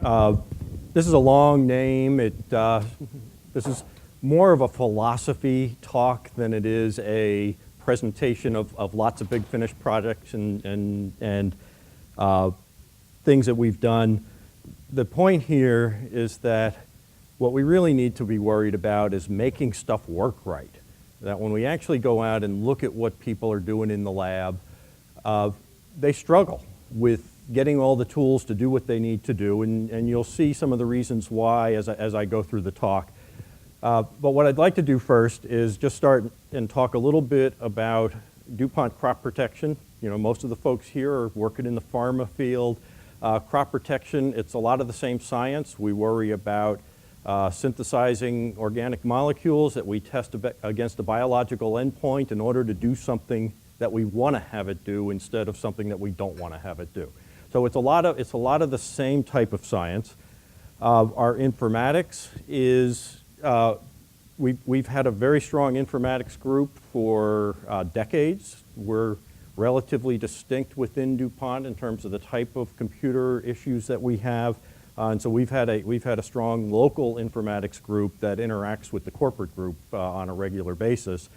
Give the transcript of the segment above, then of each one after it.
This is a long name. This is more of a philosophy talk than it is a presentation of lots of big finished projects and things that we've done. The point here is that what we really need to be worried about is making stuff work right. That when we actually go out and look at what people are doing in the lab, they struggle with getting all the tools to do what they need to do, and you'll see some of the reasons why as I go through the talk. But what I'd like to do first is just start and talk a little bit about DuPont crop protection. You know, most of the folks here are working in the pharma field. Crop protection, it's a lot of the same science. We worry about synthesizing organic molecules that we test against a biological endpoint in order to do something that we want to have it do instead of something that we don't want to have it do. So it's a lot of the same type of science. Our informatics is, we've had a very strong informatics group for decades. We're relatively distinct within DuPont in terms of the type of computer issues that we have. And so we've had a strong local informatics group that interacts with the corporate group on a regular basis.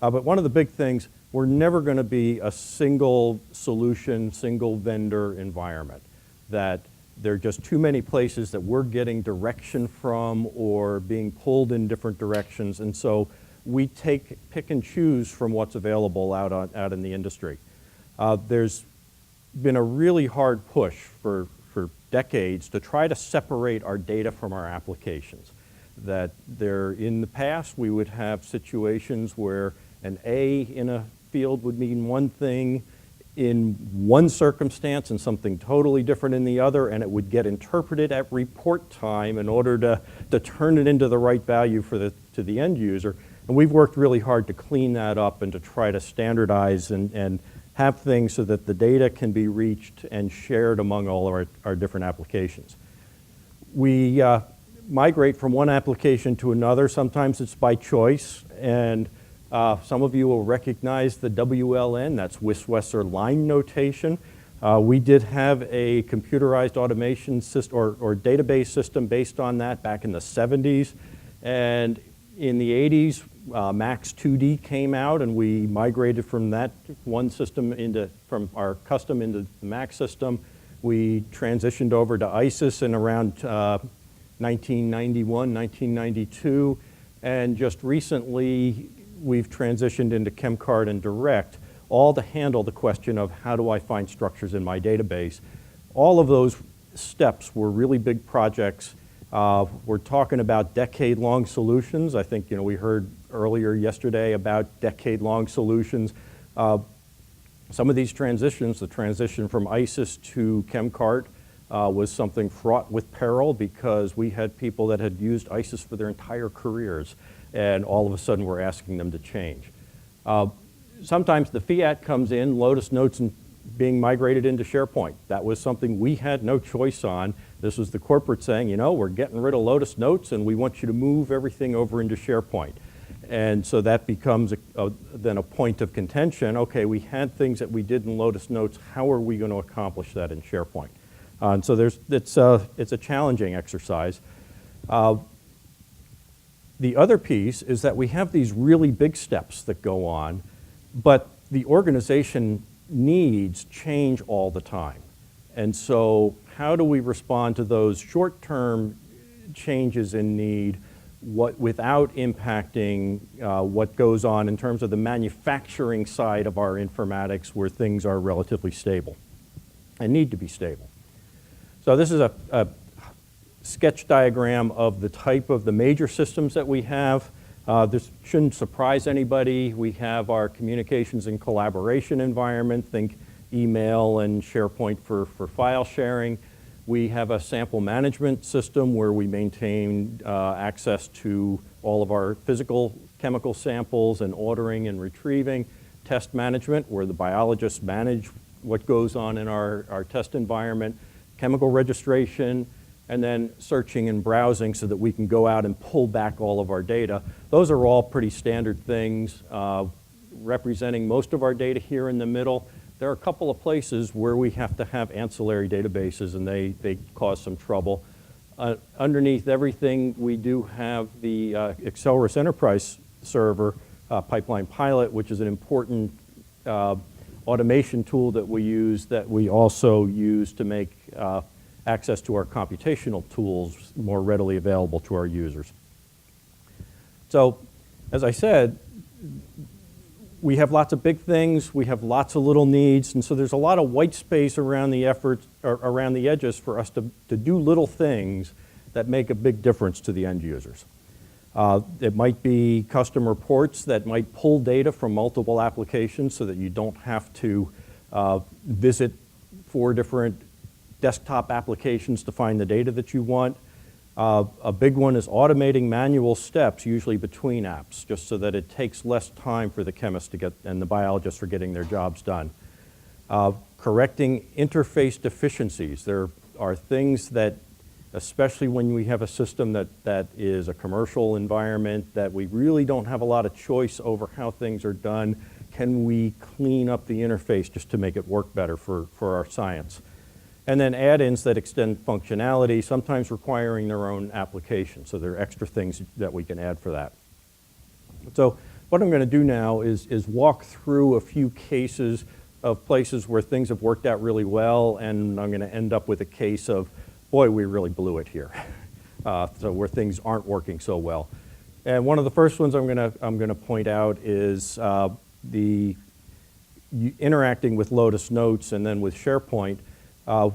But one of the big things, we're never going to be a single solution, single vendor environment. That there are just too many places that we're getting direction from or being pulled in different directions. And so we pick and choose from what's available out in the industry. There's been a really hard push for decades to try to separate our data from our applications. That in the past, we would have situations where an A in a field would mean one thing in one circumstance and something totally different in the other, and it would get interpreted at report time in order to turn it into the right value to the end user. And we've worked really hard to clean that up and to try to standardize and have things so that the data can be reached and shared among all of our different applications. We migrate from one application to another. Sometimes it's by choice, and some of you will recognize the WLN, that's Wiswesser line notation. We did have a computerized automation system or database system based on that back in the 70s. And in the 80s, Max 2D came out, and we migrated from that one system from our custom into the Max system. We transitioned over to ISIS in around 1991, 1992, and just recently we've transitioned into ChemCard and Direct, all to handle the question of how do I find structures in my database. All of those steps were really big projects. We're talking about decade-long solutions. I think we heard earlier yesterday about decade-long solutions. Some of these transitions, the transition from ISIS to ChemCart, was something fraught with peril because we had people that had used ISIS for their entire careers, and all of a sudden we're asking them to change. Sometimes the fiat comes in, Lotus Notes being migrated into SharePoint. That was something we had no choice on. This was the corporate saying, we're getting rid of Lotus Notes and we want you to move everything over into SharePoint. And so that becomes then a point of contention. Okay, we had things that we did in Lotus Notes. How are we going to accomplish that in SharePoint? And so it's a challenging exercise. The other piece is that we have these really big steps that go on, but the organization needs change all the time. And so how do we respond to those short-term changes in need without impacting what goes on in terms of the manufacturing side of our informatics where things are relatively stable and need to be stable? So this is a sketch diagram of the type of the major systems that we have. This shouldn't surprise anybody. We have our communications and collaboration environment. Think email and SharePoint for file sharing. We have a sample management system where we maintain access to all of our physical chemical samples and ordering and retrieving. Test management, where the biologists manage what goes on in our test environment. Chemical registration, and then searching and browsing so that we can go out and pull back all of our data. Those are all pretty standard things representing most of our data here in the middle. there are a couple of places where we have to have ancillary databases, and they cause some trouble. Underneath everything, we do have the Accelerus Enterprise Server Pipeline Pilot, which is an important automation tool that we also use to make access to our computational tools more readily available to our users. So, as I said, we have lots of big things, we have lots of little needs, and so there's a lot of white space around the around the edges for us to do little things that make a big difference to the end users. It might be custom reports that might pull data from multiple applications so that you don't have to visit 4 different desktop applications to find the data that you want. A big one is automating manual steps, usually between apps, just so that it takes less time for the chemists to get, and the biologists for getting their jobs done. Correcting interface deficiencies. There are things that, especially when we have a system that is a commercial environment, that we really don't have a lot of choice over how things are done. Can we clean up the interface just to make it work better for our science? And then add-ins that extend functionality, sometimes requiring their own application. So there are extra things that we can add for that. So what I'm going to do now is walk through a few cases of places where things have worked out really well, and I'm going to end up with a case of, boy, we really blew it here. So where things aren't working so well. And one of the first ones I'm going to point out is the interacting with Lotus Notes and then with SharePoint.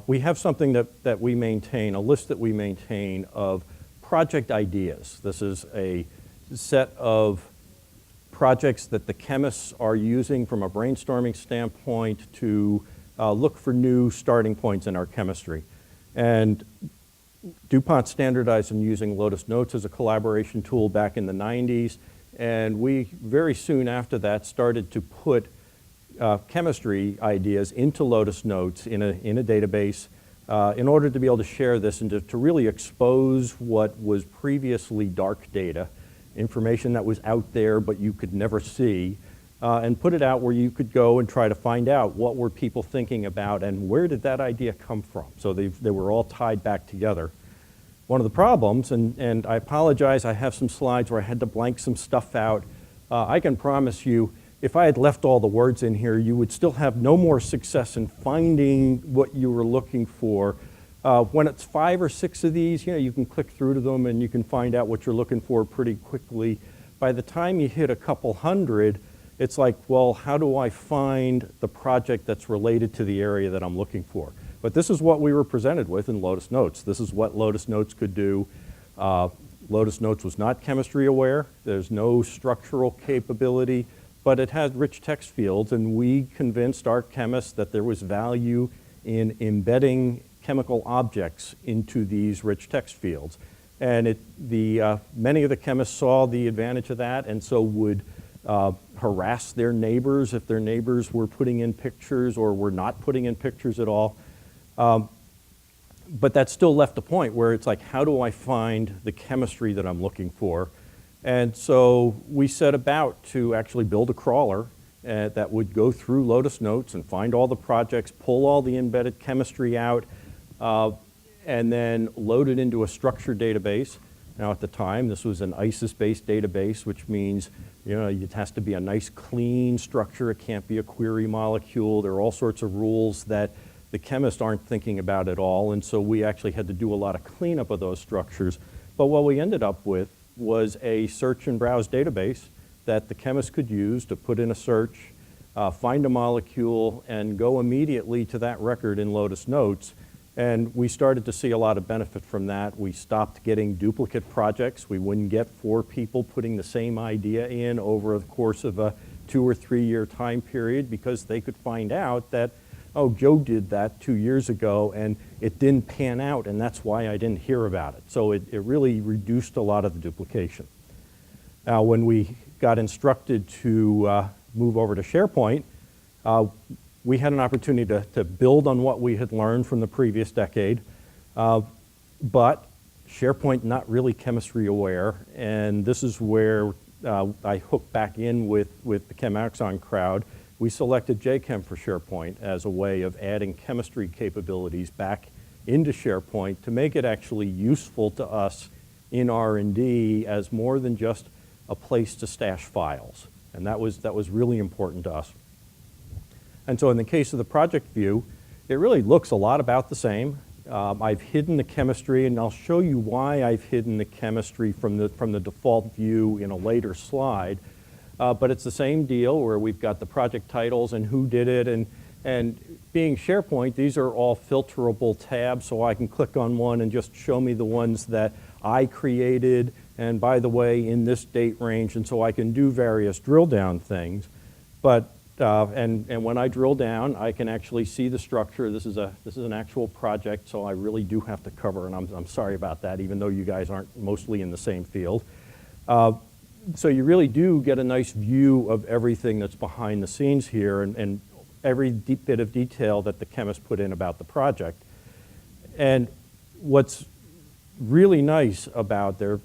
We have something that we maintain, a list that we maintain of project ideas. This is a set of projects that the chemists are using from a brainstorming standpoint to look for new starting points in our chemistry. And DuPont standardized in using Lotus Notes as a collaboration tool back in the 90s, and we very soon after that started to put chemistry ideas into Lotus Notes in a database in order to be able to share this and to really expose what was previously dark data, information that was out there but you could never see, and put it out where you could go and try to find out what were people thinking about and where did that idea come from. So they were all tied back together. One of the problems, and I apologize, I have some slides where I had to blank some stuff out. I can promise you, if I had left all the words in here, you would still have no more success in finding what you were looking for. When it's 5 or 6 of these, you can click through to them and you can find out what you're looking for pretty quickly. By the time you hit a couple hundred, it's like, well, how do I find the project that's related to the area that I'm looking for? But this is what we were presented with in Lotus Notes. This is what Lotus Notes could do. Lotus Notes was not chemistry aware. There's no structural capability, but it had rich text fields, and we convinced our chemists that there was value in embedding chemical objects into these rich text fields. And many of the chemists saw the advantage of that, and so would harass their neighbors if their neighbors were putting in pictures or were not putting in pictures at all. But that still left a point where it's like, how do I find the chemistry that I'm looking for? And so we set about to actually build a crawler that would go through Lotus Notes and find all the projects, pull all the embedded chemistry out, and then load it into a structured database. Now at the time, this was an ISIS-based database, which means it has to be a nice clean structure. It can't be a query molecule. There are all sorts of rules that the chemists aren't thinking about at all, and so we actually had to do a lot of cleanup of those structures. But what we ended up with was a search and browse database that the chemist could use to put in a search, find a molecule, and go immediately to that record in Lotus Notes. And we started to see a lot of benefit from that. We stopped getting duplicate projects. We wouldn't get 4 people putting the same idea in over the course of a 2 or 3 year time period, because they could find out that, oh, Joe did that 2 years ago and it didn't pan out, and that's why I didn't hear about it. So it really reduced a lot of the duplication. Now, when we got instructed to move over to SharePoint, we had an opportunity to build on what we had learned from the previous decade, but SharePoint not really chemistry aware, and this is where I hooked back in with the ChemAxon crowd, we selected Chem for SharePoint as a way of adding chemistry capabilities back into SharePoint to make it actually useful to us in R&D as more than just a place to stash files. And that was really important to us. And so in the case of the project view, it really looks a lot about the same. I've hidden the chemistry, and I'll show you why I've hidden the chemistry from the default view in a later slide. But it's the same deal where we've got the project titles and who did it, and being SharePoint, these are all filterable tabs, so I can click on one and just show me the ones that I created, and by the way, in this date range, and so I can do various drill down things. But and when I drill down, I can actually see the structure. This is an actual project, so I really do have to cover, and I'm sorry about that, even though you guys aren't mostly in the same field. So you really do get a nice view of everything that's behind the scenes here, and every bit of detail that the chemist put in about the project. And what's really nice about the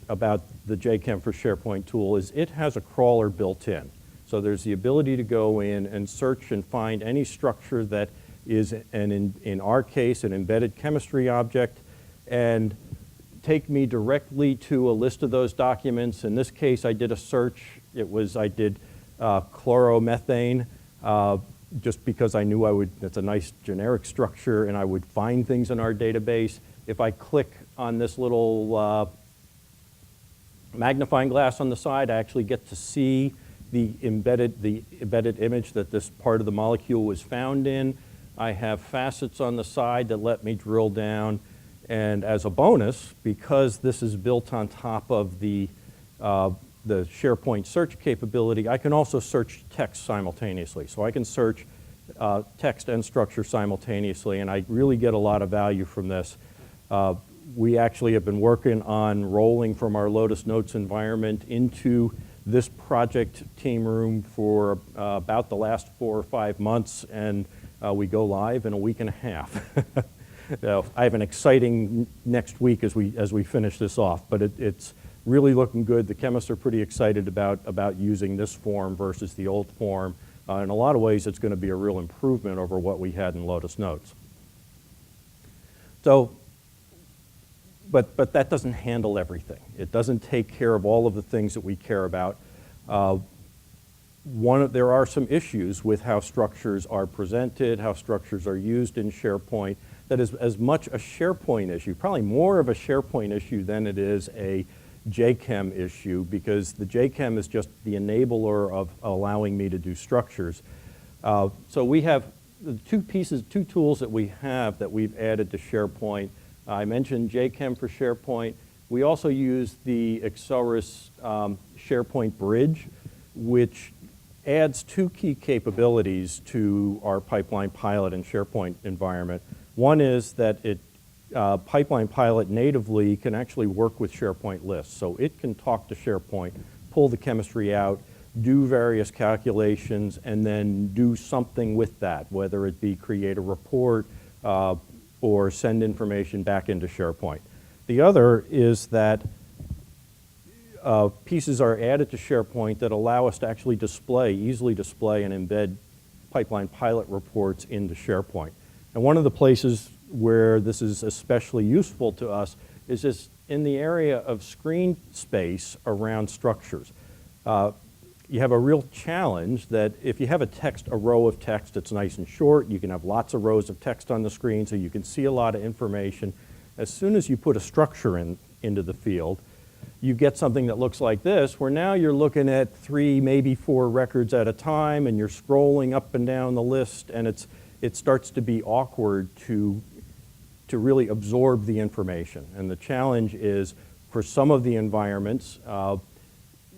Chem for SharePoint tool is it has a crawler built in. So there's the ability to go in and search and find any structure that is, in our case, an embedded chemistry object, and take me directly to a list of those documents. In this case, I did a search. I did chloromethane, just because I knew it's a nice generic structure, and I would find things in our database. If I click on this little magnifying glass on the side, I actually get to see the embedded image that this part of the molecule was found in. I have facets on the side that let me drill down. And as a bonus, because this is built on top of the SharePoint search capability, I can also search text simultaneously. So I can search text and structure simultaneously, and I really get a lot of value from this. We actually have been working on rolling from our Lotus Notes environment into this project team room for about the last 4 or 5 months, and we go live in a week and a half. I have an exciting next week as we finish this off, but it's really looking good. The chemists are pretty excited about using this form versus the old form. In a lot of ways, it's going to be a real improvement over what we had in Lotus Notes. So, but that doesn't handle everything. It doesn't take care of all of the things that we care about. There are some issues with how structures are presented, how structures are used in SharePoint. That is as much a SharePoint issue, probably more of a SharePoint issue than it is a Chem issue, because the Chem is just the enabler of allowing me to do structures. So we have the two tools that we have that we've added to SharePoint. I mentioned Chem for SharePoint. We also use the Accelerus SharePoint Bridge, which adds 2 key capabilities to our Pipeline Pilot and SharePoint environment. One is that Pipeline Pilot natively can actually work with SharePoint lists. So it can talk to SharePoint, pull the chemistry out, do various calculations, and then do something with that, whether it be create a report or send information back into SharePoint. The other is that pieces are added to SharePoint that allow us to actually easily display and embed Pipeline Pilot reports into SharePoint. And one of the places where this is especially useful to us is just in the area of screen space around structures. You have a real challenge that if you have a row of text that's nice and short, you can have lots of rows of text on the screen so you can see a lot of information. As soon as you put a structure into the field, you get something that looks like this, where now you're looking at 3, maybe 4 records at a time, and you're scrolling up and down the list, and it starts to be awkward to really absorb the information. And the challenge is, for some of the environments,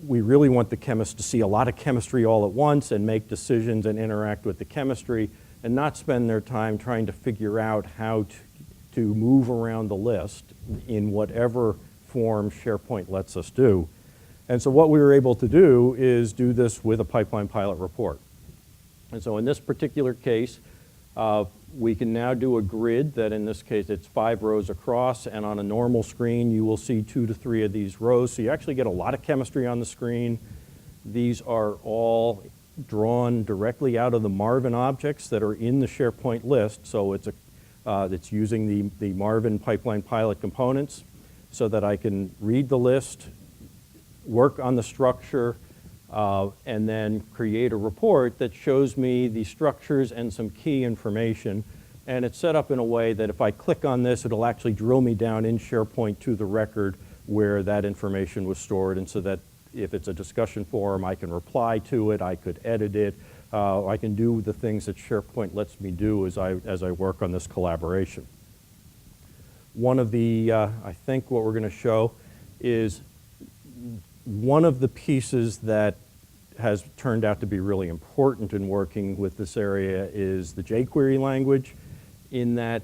we really want the chemist to see a lot of chemistry all at once and make decisions and interact with the chemistry, and not spend their time trying to figure out how to move around the list in whatever form SharePoint lets us do. And so what we were able to do is do this with a Pipeline Pilot report. And so in this particular case, we can now do a grid that, in this case, it's 5 rows across, and on a normal screen you will see 2 to 3 of these rows. So you actually get a lot of chemistry on the screen. These are all drawn directly out of the Marvin objects that are in the SharePoint list. So it's using the Marvin pipeline pilot components so that I can read the list, work on the structure, and then create a report that shows me the structures and some key information. And it's set up in a way that if I click on this, it'll actually drill me down in SharePoint to the record where that information was stored, and so that if it's a discussion forum, I can reply to it, I could edit it, I can do the things that SharePoint lets me do as I work on this collaboration. One of the, I think what we're going to show is one of the pieces that has turned out to be really important in working with this area is the jQuery language, in that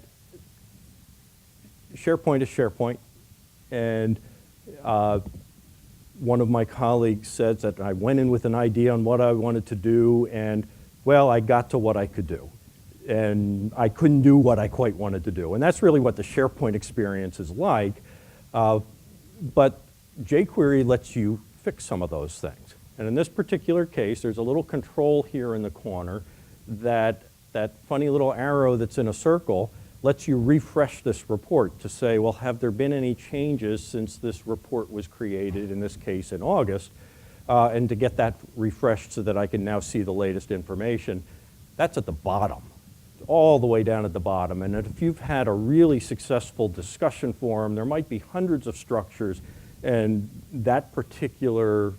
SharePoint is SharePoint, and one of my colleagues said that I went in with an idea on what I wanted to do, and well, I got to what I could do. And I couldn't do what I quite wanted to do. And that's really what the SharePoint experience is like. But jQuery lets you fix some of those things. And in this particular case, there's a little control here in the corner that funny little arrow that's in a circle lets you refresh this report to say, well, have there been any changes since this report was created, in this case in August, and to get that refreshed so that I can now see the latest information. That's at the bottom, all the way down at the bottom. And if you've had a really successful discussion forum, there might be hundreds of structures, and that particular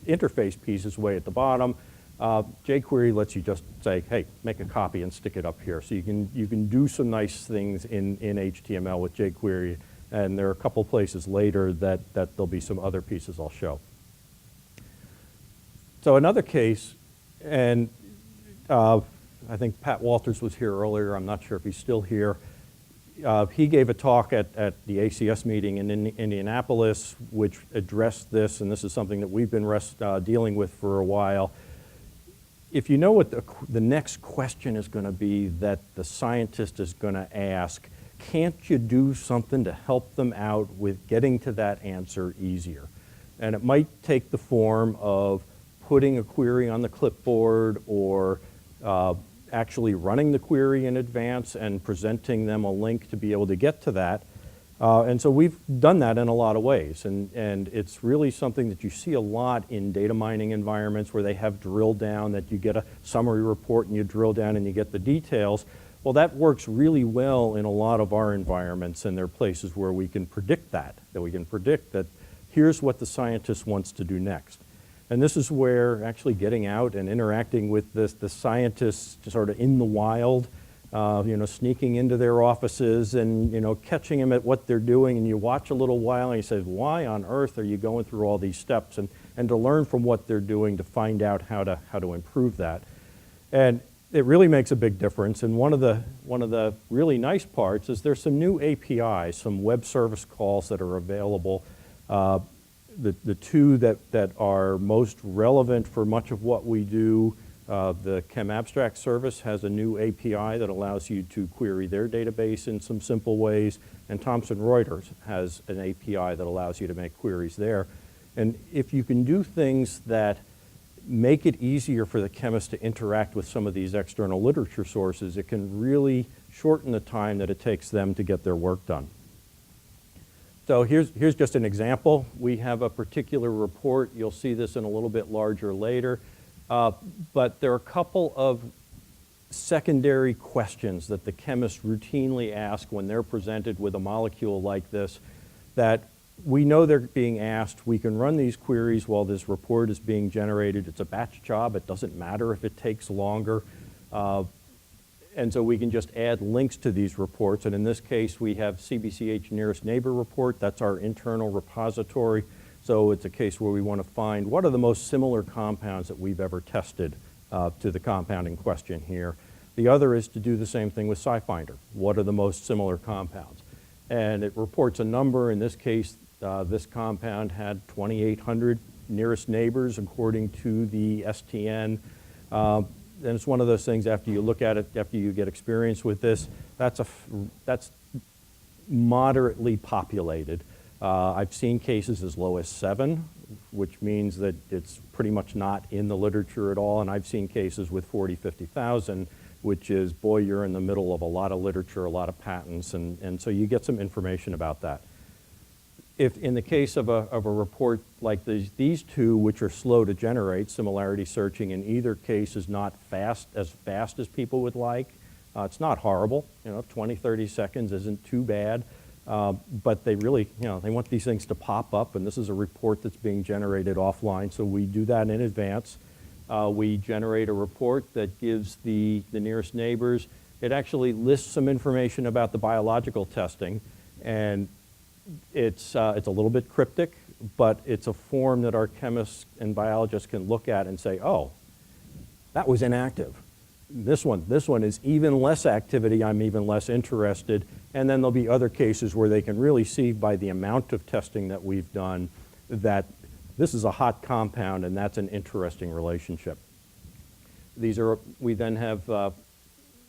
interface piece is way at the bottom. jQuery lets you just say, hey, make a copy and stick it up here. So you can do some nice things in HTML with jQuery, and there are a couple places later that there'll be some other pieces I'll show. So another case, and I think Pat Walters was here earlier, I'm not sure if he's still here. He gave a talk at the ACS meeting in Indianapolis, which addressed this, and this is something that we've been dealing with for a while. If you know what the next question is going to be that the scientist is going to ask, can't you do something to help them out with getting to that answer easier? And it might take the form of putting a query on the clipboard, or actually running the query in advance and presenting them a link to be able to get to that. And so we've done that in a lot of ways, and it's really something that you see a lot in data mining environments where they have drill down, that you get a summary report and you drill down and you get the details. Well, that works really well in a lot of our environments, and there are places where we can predict that we can predict that here's what the scientist wants to do next. And this is where actually getting out and interacting with the scientists sort of in the wild, sneaking into their offices and, catching them at what they're doing, and you watch a little while and you say, why on earth are you going through all these steps? And to learn from what they're doing to find out how to improve that. And it really makes a big difference. And one of the really nice parts is there's some new APIs, some web service calls that are available. The two that are most relevant for much of what we do, the Chem Abstract service has a new API that allows you to query their database in some simple ways, and Thomson Reuters has an API that allows you to make queries there. And if you can do things that make it easier for the chemist to interact with some of these external literature sources, it can really shorten the time that it takes them to get their work done. So here's just an example. We have a particular report. You'll see this in a little bit larger later. But there are a couple of secondary questions that the chemists routinely ask when they're presented with a molecule like this that we know they're being asked. We can run these queries while this report is being generated. It's a batch job. It doesn't matter if it takes longer. And so we can just add links to these reports. And in this case, we have CBCH Nearest Neighbor report. That's our internal repository. So it's a case where we want to find what are the most similar compounds that we've ever tested to the compound in question here. The other is to do the same thing with SciFinder. What are the most similar compounds? And it reports a number. In this case, this compound had 2,800 nearest neighbors according to the STN. And it's one of those things, after you look at it, after you get experience with this, that's moderately populated. I've seen cases as low as 7 which means that it's pretty much not in the literature at all. And I've seen cases with 40, 50,000, which is, boy, you're in the middle of a lot of literature, a lot of patents, and so you get some information about that. If in the case of a report like these two, which are slow to generate, similarity searching in either case is not as fast as people would like. It's not horrible, 20, 30 seconds isn't too bad, but they really, they want these things to pop up, and this is a report that's being generated offline, so we do that in advance. We generate a report that gives the nearest neighbors. It actually lists some information about the biological testing, and it's a little bit cryptic, but it's a form that our chemists and biologists can look at and say, oh, that was inactive. This one is even less activity, I'm even less interested, and then there'll be other cases where they can really see by the amount of testing that we've done that this is a hot compound and that's an interesting relationship. We then have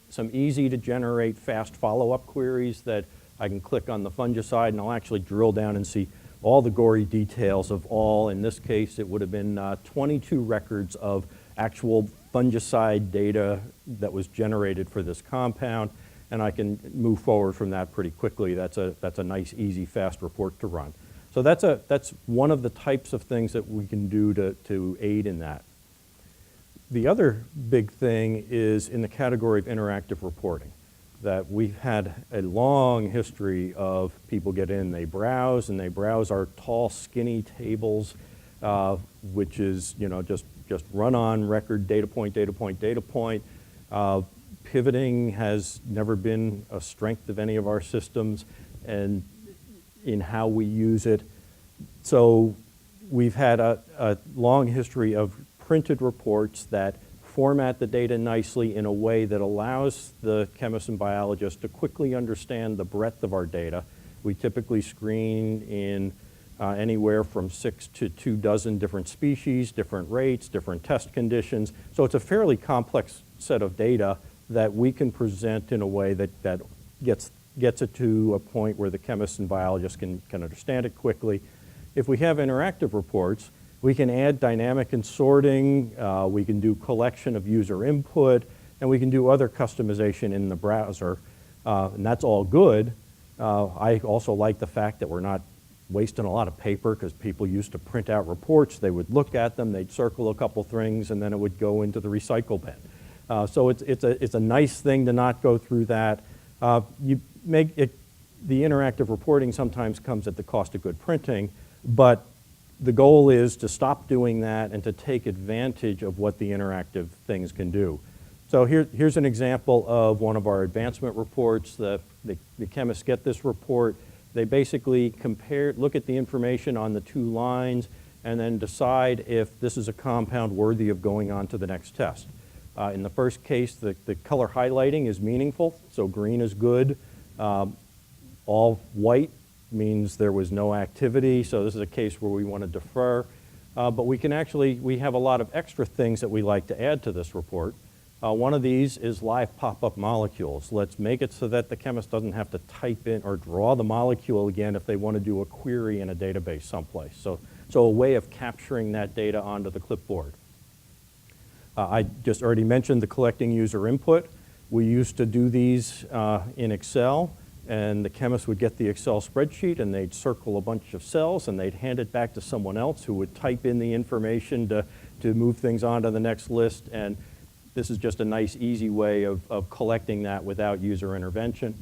some easy to generate fast follow-up queries that I can click on the fungicide and I'll actually drill down and see all the gory details of all. In this case, it would have been 22 records of actual fungicide data that was generated for this compound, and I can move forward from that pretty quickly. That's a nice, easy, fast report to run. So that's one of the types of things that we can do to aid in that. The other big thing is in the category of interactive reporting, that we've had a long history of people get in, they browse our tall, skinny tables, which is just run on record, data point, data point, data point. Pivoting has never been a strength of any of our systems and in how we use it. So we've had a long history of printed reports that format the data nicely in a way that allows the chemists and biologists to quickly understand the breadth of our data. We typically screen in anywhere from 6 to 24 different species, different rates, different test conditions. So it's a fairly complex set of data that we can present in a way that gets it to a point where the chemists and biologists can understand it quickly. If we have interactive reports, we can add dynamic and sorting, we can do collection of user input, and we can do other customization in the browser, and that's all good. I also like the fact that we're not wasting a lot of paper, because people used to print out reports, they would look at them, they'd circle a couple things, and then it would go into the recycle bin. So it's a nice thing to not go through that. The interactive reporting sometimes comes at the cost of good printing, but the goal is to stop doing that and to take advantage of what the interactive things can do. So here's an example of one of our advancement reports. The chemists get this report. They basically look at the information on the two lines and then decide if this is a compound worthy of going on to the next test. In the first case, the color highlighting is meaningful, so green is good. All white means there was no activity, so this is a case where we want to defer. But we have a lot of extra things that we like to add to this report. One of these is live pop-up molecules. Let's make it so that the chemist doesn't have to type in or draw the molecule again if they want to do a query in a database someplace. So a way of capturing that data onto the clipboard. I just already mentioned the collecting user input. We used to do these in Excel, and the chemist would get the Excel spreadsheet and they'd circle a bunch of cells and they'd hand it back to someone else who would type in the information to move things on to the next list. And this is just a nice, easy way of collecting that without user intervention.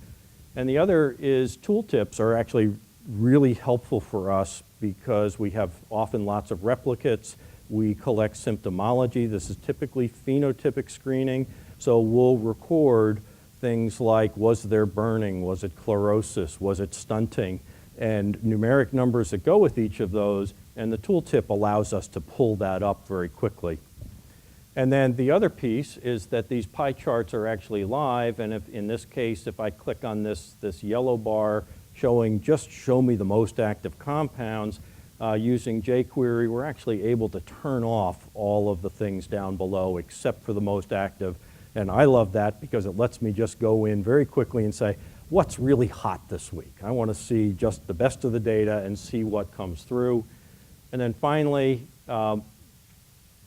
And the other is tooltips are actually really helpful for us because we have often lots of replicates. We collect symptomology. This is typically phenotypic screening. So we'll record things like, was there burning, was it chlorosis, was it stunting, and numeric numbers that go with each of those, and the tooltip allows us to pull that up very quickly. And then the other piece is that these pie charts are actually live, and if, in this case, if I click on this yellow bar showing, just show me the most active compounds, using jQuery, we're actually able to turn off all of the things down below except for the most active. And I love that because it lets me just go in very quickly and say, what's really hot this week? I want to see just the best of the data and see what comes through. And then finally,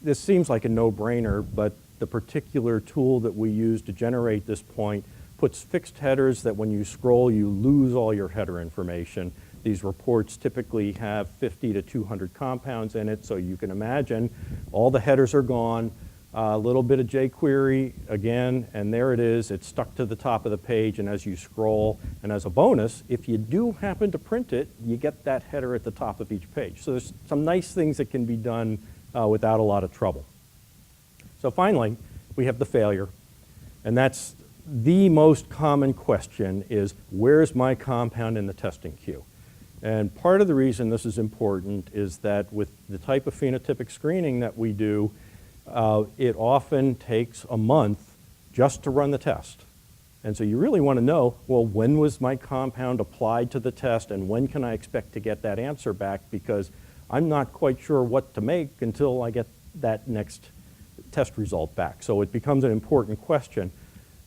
this seems like a no-brainer, but the particular tool that we use to generate this point puts fixed headers that when you scroll, you lose all your header information. These reports typically have 50 to 200 compounds in it, so you can imagine all the headers are gone, a little bit of jQuery again, and there it is. It's stuck to the top of the page, and as you scroll, and as a bonus, if you do happen to print it, you get that header at the top of each page. So there's some nice things that can be done without a lot of trouble. So finally, we have the failure, and that's the most common question is, where's my compound in the testing queue? And part of the reason this is important is that with the type of phenotypic screening that we do, it often takes a month just to run the test. And so you really want to know, well, when was my compound applied to the test and when can I expect to get that answer back, because I'm not quite sure what to make until I get that next test result back. So it becomes an important question.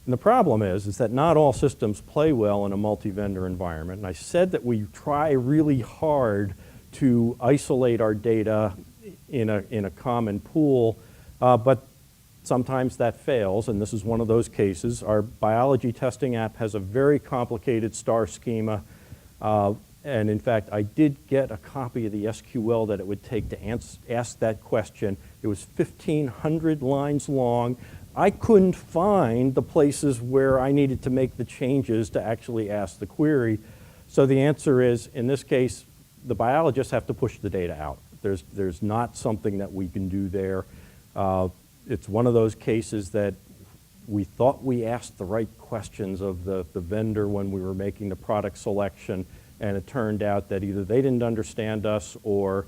And the problem is that not all systems play well in a multi-vendor environment. And I said that we try really hard to isolate our data in a common pool, but sometimes that fails, and this is one of those cases. Our biology testing app has a very complicated star schema, and in fact, I did get a copy of the SQL that it would take to ask that question. It was 1,500 lines long. I couldn't find the places where I needed to make the changes to actually ask the query. So the answer is, in this case, the biologists have to push the data out. There's not something that we can do there. It's one of those cases that we thought we asked the right questions of the vendor when we were making the product selection, and it turned out that either they didn't understand us or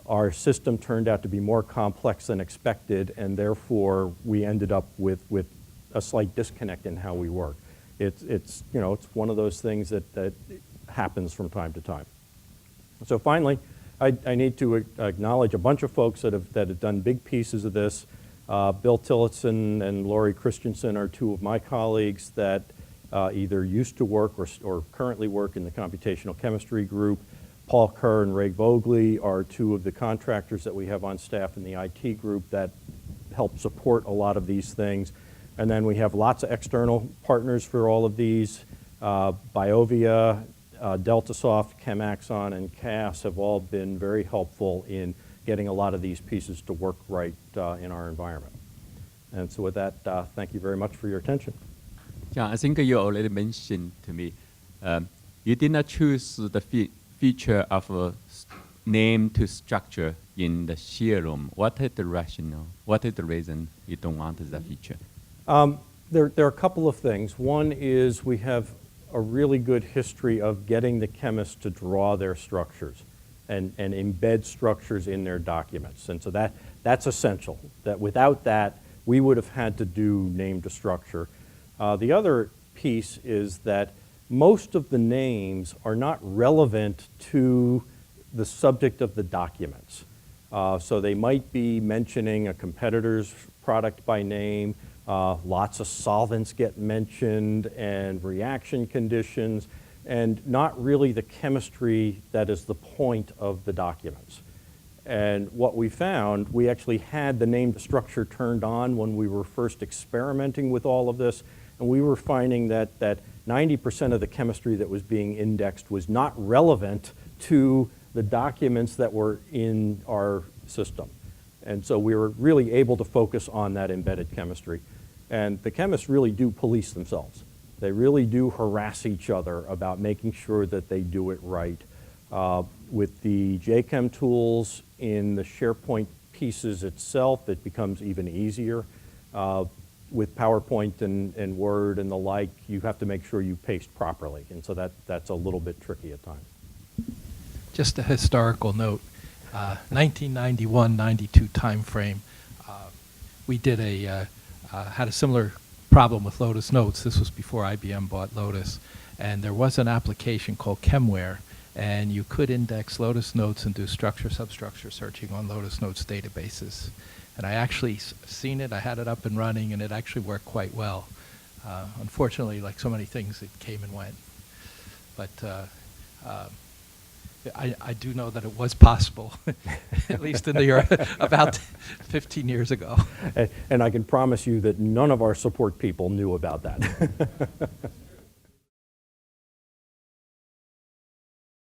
our system turned out to be more complex than expected, and therefore we ended up with a slight disconnect in how we work. It's one of those things that happens from time to time. So finally, I need to acknowledge a bunch of folks that have done big pieces of this. Bill Tillotson and Laurie Christensen are two of my colleagues that either used to work or currently work in the computational chemistry group. Paul Kerr and Ray Vogley are two of the contractors that we have on staff in the IT group that help support a lot of these things. And then we have lots of external partners for all of these. Biovia, Deltasoft, ChemAxon, and CAS have all been very helpful in getting a lot of these pieces to work right in our environment. And so with that, thank you very much for your attention. Yeah, I think you already mentioned to me, you did not choose the feature of name to structure in the serum. What is the rationale? What is the reason you don't want that feature? There are a couple of things. One is we have a really good history of getting the chemists to draw their structures and embed structures in their documents. And so that's essential. That without that, we would have had to do name to structure. The other piece is that most of the names are not relevant to the subject of the documents. So they might be mentioning a competitor's product by name, lots of solvents get mentioned and reaction conditions, and not really the chemistry that is the point of the documents. And what we found, we actually had the name to structure turned on when we were first experimenting with all of this, and we were finding that 90% of the chemistry that was being indexed was not relevant to the documents that were in our system. And so we were really able to focus on that embedded chemistry. And the chemists really do police themselves. They really do harass each other about making sure that they do it right. With the JChem tools in the SharePoint pieces itself, it becomes even easier. With PowerPoint and Word and the like, you have to make sure you paste properly. And so that's a little bit tricky at times. Just a historical note, 1991-92 time frame, we did had a similar problem with Lotus Notes. This was before IBM bought Lotus. And there was an application called Chemware, and you could index Lotus Notes and do structure-substructure searching on Lotus Notes databases. And I actually seen it, I had it up and running, and it actually worked quite well. Unfortunately, like so many things, it came and went. But I do know that it was possible, at least in the year about 15 years ago. And I can promise you that none of our support people knew about that.